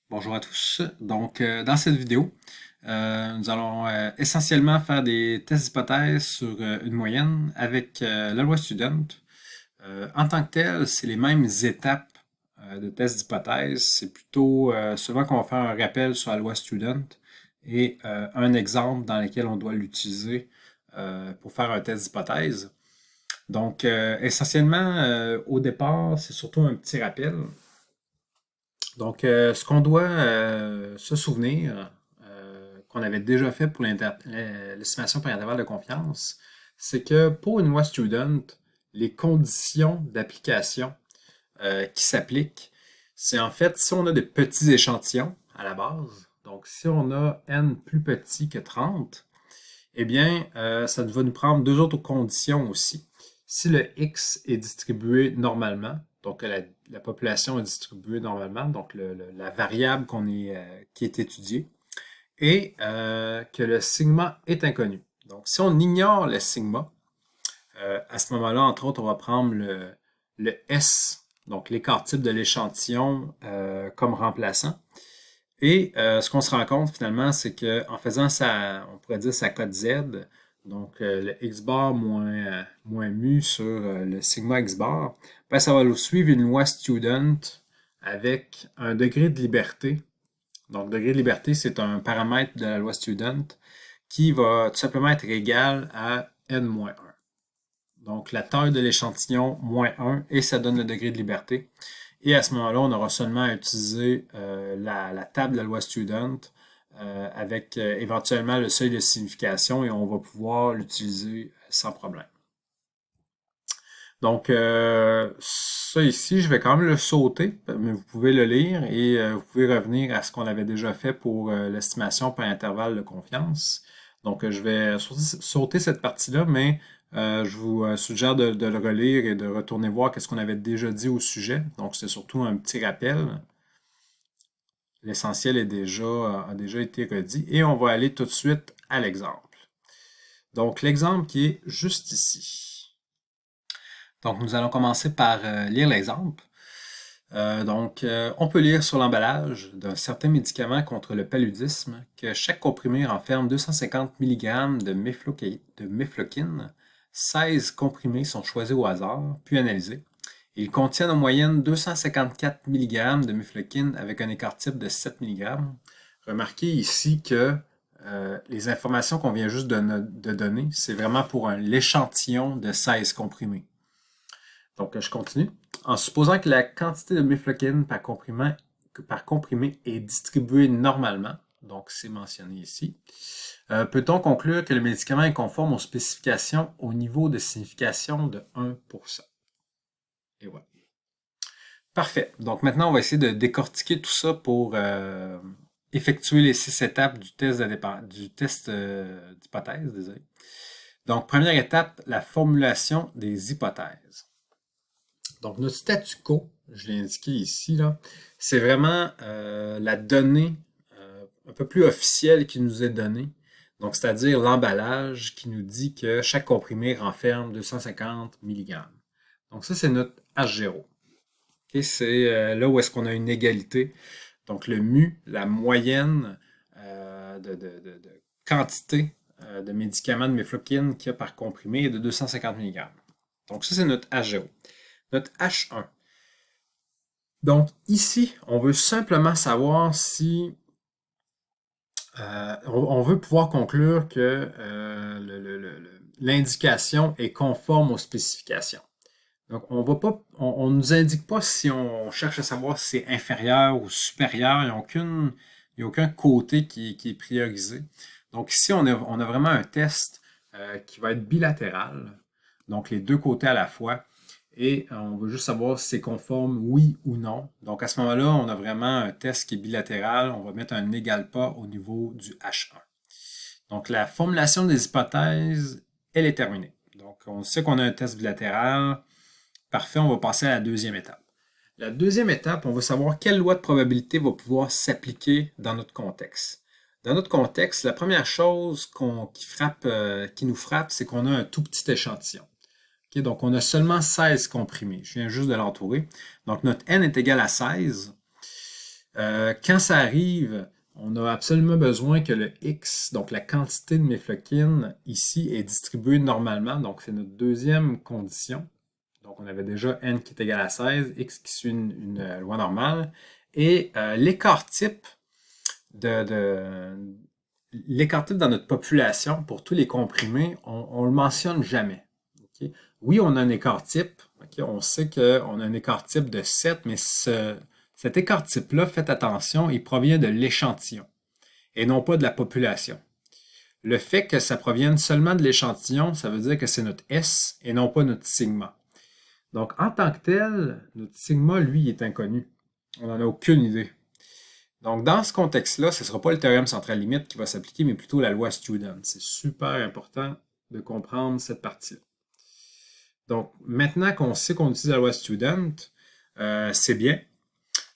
Bonjour à tous. Donc, dans cette vidéo, nous allons essentiellement faire des tests d'hypothèse sur une moyenne avec la loi Student. En tant que tel, c'est les mêmes étapes de tests d'hypothèse. C'est plutôt seulement qu'on va faire un rappel sur la loi Student et un exemple dans lequel on doit l'utiliser pour faire un test d'hypothèse. Donc, essentiellement, au départ, c'est surtout un petit rappel. Donc, ce qu'on doit se souvenir, qu'on avait déjà fait pour l'estimation par intervalle de confiance, c'est que pour une loi student, les conditions d'application qui s'appliquent, c'est en fait si on a des petits échantillons à la base, donc si on a n plus petit que 30, eh bien, ça va nous prendre deux autres conditions aussi. Si le x est distribué normalement, donc la population est distribuée normalement, donc la variable qui est étudiée, et que le sigma est inconnu. Donc, si on ignore le sigma, à ce moment-là, entre autres, on va prendre le S, donc l'écart type de l'échantillon, comme remplaçant. Et ce qu'on se rend compte finalement, c'est qu'en faisant on pourrait dire sa cote Z, donc le x bar moins mu sur le sigma x bar, ben, ça va nous suivre une loi student avec un degré de liberté. Donc, degré de liberté, c'est un paramètre de la loi student qui va tout simplement être égal à n-1. Donc, la taille de l'échantillon moins 1 et ça donne le degré de liberté. Et à ce moment-là, on aura seulement à utiliser la table de la loi Student avec éventuellement le seuil de signification et on va pouvoir l'utiliser sans problème. Donc, ça ici, je vais quand même le sauter, mais vous pouvez le lire et vous pouvez revenir à ce qu'on avait déjà fait pour l'estimation par intervalle de confiance. Donc, je vais sauter cette partie-là, mais je vous suggère de le relire et de retourner voir qu'est-ce qu'on avait déjà dit au sujet. Donc, c'est surtout un petit rappel. L'essentiel a déjà été redit et on va aller tout de suite à l'exemple. Donc, l'exemple qui est juste ici. Donc, nous allons commencer par lire l'exemple. On peut lire sur l'emballage d'un certain médicament contre le paludisme que chaque comprimé renferme 250 mg de mefloquine. 16 comprimés sont choisis au hasard, puis analysés. Ils contiennent en moyenne 254 mg de mefloquine avec un écart type de 7 mg. Remarquez ici que les informations qu'on vient juste de donner, c'est vraiment pour l'échantillon de 16 comprimés. Donc, je continue. En supposant que la quantité de mefloquine par comprimé est distribuée normalement, donc c'est mentionné ici, peut-on conclure que le médicament est conforme aux spécifications au niveau de signification de 1%? Et voilà. Parfait. Donc maintenant, on va essayer de décortiquer tout ça pour effectuer les 6 étapes du test d'hypothèse. Désolé. Donc, première étape, la formulation des hypothèses. Donc, notre statu quo, je l'ai indiqué ici, là, c'est vraiment la donnée un peu plus officielle qui nous est donnée. Donc, c'est-à-dire l'emballage qui nous dit que chaque comprimé renferme 250 mg. Donc, ça, c'est notre H0. Okay, c'est là où est-ce qu'on a une égalité. Donc, le mu, la moyenne de quantité de médicaments de mefloquine qu'il y a par comprimé est de 250 mg. Donc, ça, c'est notre H0. Notre H1. Donc, ici, on veut simplement savoir si on veut pouvoir conclure que l'indication est conforme aux spécifications. Donc, on nous indique pas si on cherche à savoir si c'est inférieur ou supérieur. Il n'y a aucun côté qui est priorisé. Donc, ici, on a vraiment un test qui va être bilatéral. Donc, les deux côtés à la fois. Et on veut juste savoir si c'est conforme, oui ou non. Donc, à ce moment-là, on a vraiment un test qui est bilatéral. On va mettre un égal pas au niveau du H1. Donc, la formulation des hypothèses, elle est terminée. Donc, on sait qu'on a un test bilatéral. Parfait, on va passer à la deuxième étape. La deuxième étape, on va savoir quelle loi de probabilité va pouvoir s'appliquer dans notre contexte. Dans notre contexte, la première chose qui nous frappe, c'est qu'on a un tout petit échantillon. Okay, donc, on a seulement 16 comprimés. Je viens juste de l'entourer. Donc, notre n est égal à 16. Quand ça arrive, on a absolument besoin que le X, donc la quantité de mifloquine ici, est distribuée normalement. Donc, c'est notre deuxième condition. Donc, on avait déjà N qui est égal à 16, X qui suit une loi normale. Et l'écart type l'écart type dans notre population pour tous les comprimés, on le mentionne jamais. Okay? Oui, on a un écart type. Okay? On sait qu'on a un écart type de 7, mais cet écart type-là, faites attention, il provient de l'échantillon et non pas de la population. Le fait que ça provienne seulement de l'échantillon, ça veut dire que c'est notre S et non pas notre sigma. Donc, en tant que tel, notre sigma, lui, est inconnu. On n'en a aucune idée. Donc, dans ce contexte-là, ce ne sera pas le théorème central limite qui va s'appliquer, mais plutôt la loi Student. C'est super important de comprendre cette partie-là. Donc, maintenant qu'on sait qu'on utilise la loi Student, c'est bien,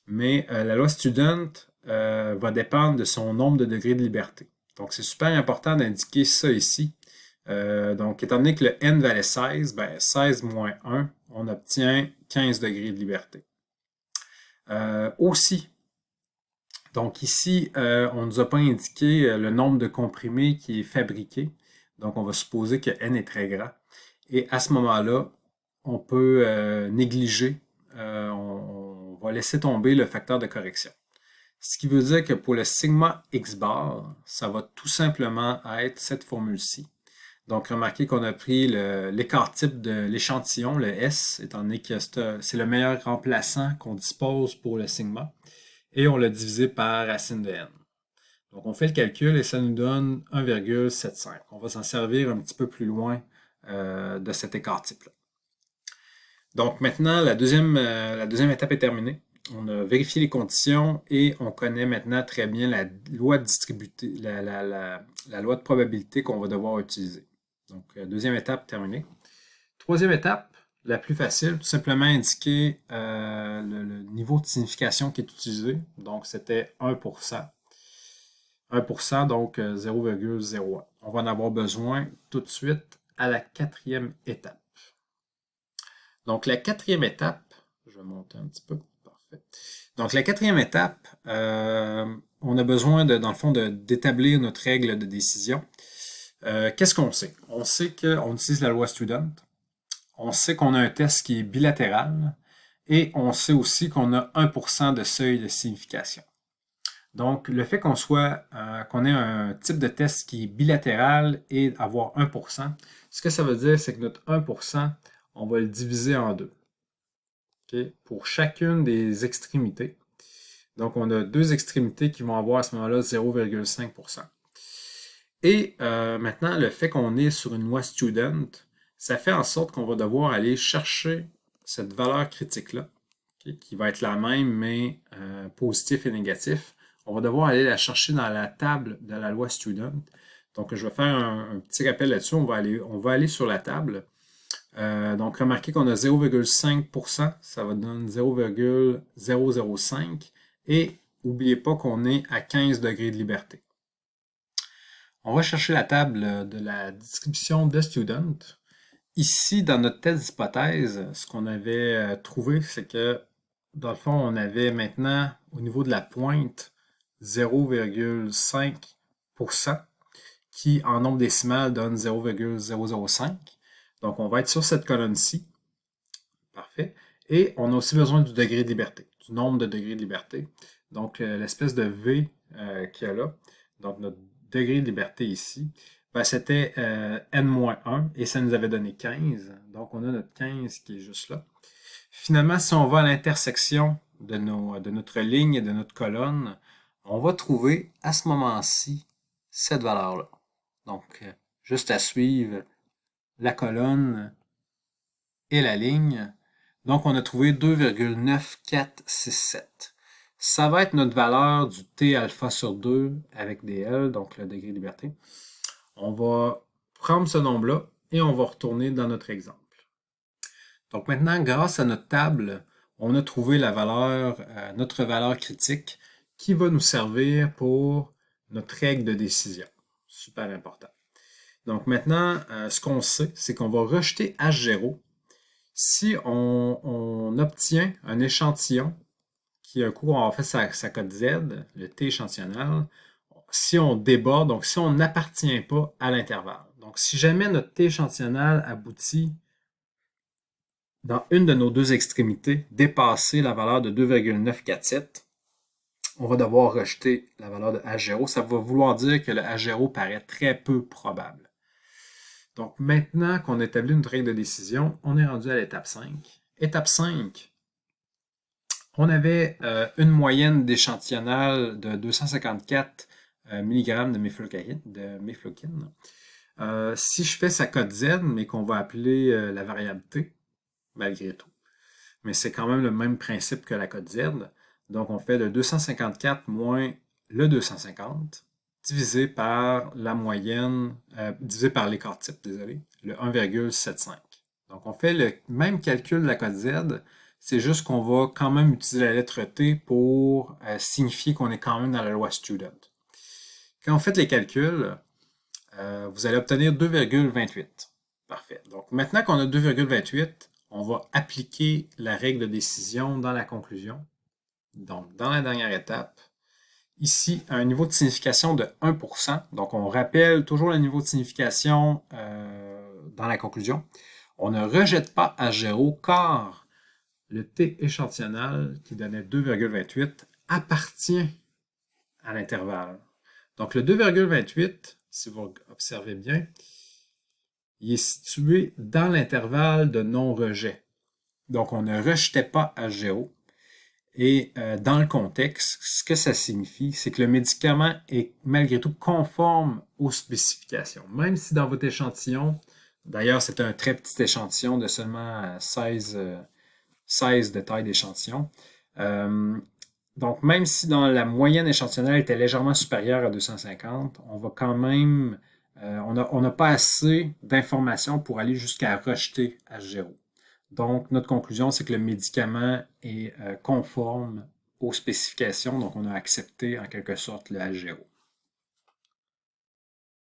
mais la loi Student va dépendre de son nombre de degrés de liberté. Donc, c'est super important d'indiquer ça ici. Donc, étant donné que le n valait 16, ben 16 moins 1, on obtient 15 degrés de liberté. Aussi, donc ici, on ne nous a pas indiqué le nombre de comprimés qui est fabriqué. Donc, on va supposer que n est très grand. Et à ce moment-là, on peut négliger, on va laisser tomber le facteur de correction. Ce qui veut dire que pour le sigma x bar, ça va tout simplement être cette formule-ci. Donc, remarquez qu'on a pris l'écart type de l'échantillon, le S, étant donné que c'est le meilleur remplaçant qu'on dispose pour le sigma, et on l'a divisé par racine de n. Donc, on fait le calcul et ça nous donne 1,75. On va s'en servir un petit peu plus loin de cet écart type-là. Donc, maintenant, la deuxième étape est terminée. On a vérifié les conditions et on connaît maintenant très bien la loi de distributivité, la loi de probabilité qu'on va devoir utiliser. Donc, deuxième étape terminée. Troisième étape, la plus facile, tout simplement indiquer le niveau de signification qui est utilisé. Donc, c'était 1%. 1%, donc 0,01. On va en avoir besoin tout de suite à la quatrième étape. Donc, la quatrième étape, je vais monter un petit peu. Parfait. Donc, la quatrième étape, on a besoin, dans le fond, d'établir notre règle de décision. Qu'est-ce qu'on sait? On sait qu'on utilise la loi Student. On sait qu'on a un test qui est bilatéral. Et on sait aussi qu'on a 1% de seuil de signification. Donc, le fait qu'on ait un type de test qui est bilatéral et avoir 1%, ce que ça veut dire, c'est que notre 1%, on va le diviser en deux. Okay? Pour chacune des extrémités. Donc, on a deux extrémités qui vont avoir à ce moment-là 0,5%. Et maintenant, le fait qu'on est sur une loi Student, ça fait en sorte qu'on va devoir aller chercher cette valeur critique-là, okay, qui va être la même, mais positif et négatif. On va devoir aller la chercher dans la table de la loi Student. Donc, je vais faire un petit rappel là-dessus. On va aller sur la table. Donc, remarquez qu'on a 0,5%, ça va donner 0,005. Et n'oubliez pas qu'on est à 15 degrés de liberté. On va chercher la table de la distribution de student. Ici, dans notre test d'hypothèse, ce qu'on avait trouvé, c'est que, dans le fond, on avait maintenant, au niveau de la pointe, 0,5% qui, en nombre décimal, donne 0,005. Donc, on va être sur cette colonne-ci. Parfait. Et on a aussi besoin du degré de liberté, du nombre de degrés de liberté. Donc, l'espèce de V qu'il y a là, donc notre degré de liberté ici, ben, c'était n-1 et ça nous avait donné 15. Donc, on a notre 15 qui est juste là. Finalement, si on va à l'intersection de notre ligne et de notre colonne, on va trouver à ce moment-ci cette valeur-là. Donc, juste à suivre la colonne et la ligne. Donc, on a trouvé 2,9467. Ça va être notre valeur du T alpha sur 2 avec des L, donc le degré de liberté. On va prendre ce nombre-là et on va retourner dans notre exemple. Donc maintenant, grâce à notre table, on a trouvé la valeur, notre valeur critique qui va nous servir pour notre règle de décision. Super important. Donc maintenant, ce qu'on sait, c'est qu'on va rejeter H0 si on obtient un échantillon qui un coup on fait sa cote Z, le T échantillonnal, si on déborde, donc si on n'appartient pas à l'intervalle. Donc si jamais notre T échantillonnal aboutit dans une de nos deux extrémités, dépasser la valeur de 2,947, on va devoir rejeter la valeur de H0. Ça va vouloir dire que le H0 paraît très peu probable. Donc maintenant qu'on a établi une règle de décision, on est rendu à l'étape 5. Étape 5, on avait une moyenne d'échantillonnal de 254 mg de mefloquine. Si je fais sa cote Z, mais qu'on va appeler la variable T, malgré tout, mais c'est quand même le même principe que la cote Z, donc on fait le 254 moins le 250 divisé par la moyenne, divisé par l'écart type, désolé, le 1,75. Donc on fait le même calcul de la cote Z, c'est juste qu'on va quand même utiliser la lettre T pour signifier qu'on est quand même dans la loi Student. Quand vous faites les calculs, vous allez obtenir 2,28. Parfait. Donc maintenant qu'on a 2,28, on va appliquer la règle de décision dans la conclusion. Donc dans la dernière étape, ici, un niveau de signification de 1%. Donc on rappelle toujours le niveau de signification dans la conclusion. On ne rejette pas H0 car le T échantillonnal qui donnait 2,28 appartient à l'intervalle. Donc le 2,28, si vous observez bien, il est situé dans l'intervalle de non-rejet. Donc on ne rejetait pas H0. Et dans le contexte, ce que ça signifie, c'est que le médicament est malgré tout conforme aux spécifications. Même si dans votre échantillon, d'ailleurs c'est un très petit échantillon de seulement 16 de taille d'échantillon, donc même si dans la moyenne échantillonnelle était légèrement supérieure à 250, on va quand même, on n'a pas assez d'informations pour aller jusqu'à rejeter H0. Donc, notre conclusion, c'est que le médicament est conforme aux spécifications, donc on a accepté en quelque sorte le H0.